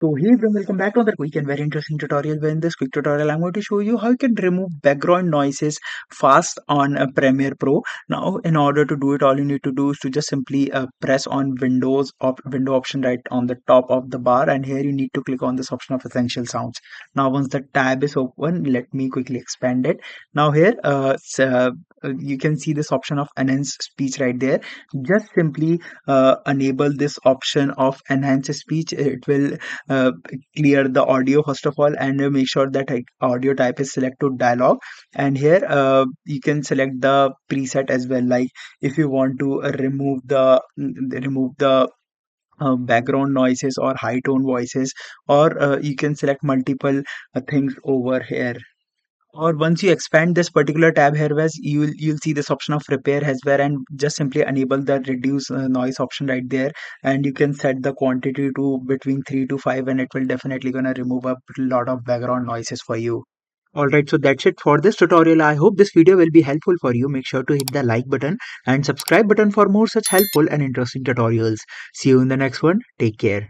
So hey everyone, welcome back to another quick and very interesting tutorial. Where in this quick tutorial, I'm going to show you how you can remove background noises fast on a Premiere Pro. Now, in order to do it, all you need to do is to just simply press on window option right on the top of the bar, and here you need to click on this option of Essential Sounds. Now, once the tab is open, let me quickly expand it. Now here, you can see this option of Enhance Speech right there. Just simply enable this option of Enhance Speech. It will uh, clear the audio first of all, and make sure that audio type is select to dialog, and here you can select the preset as well, like if you want to remove the background noises or high tone voices, or you can select multiple things over here. Or once you expand this particular tab here, where you'll see this option of repair as well, and just simply enable the reduce noise option right there, and you can set the quantity to between 3 to 5, and it will definitely gonna remove a lot of background noises for you. Alright, so that's it for this tutorial. I hope this video will be helpful for you. Make sure to hit the like button and subscribe button for more such helpful and interesting tutorials. See you in the next one. Take care.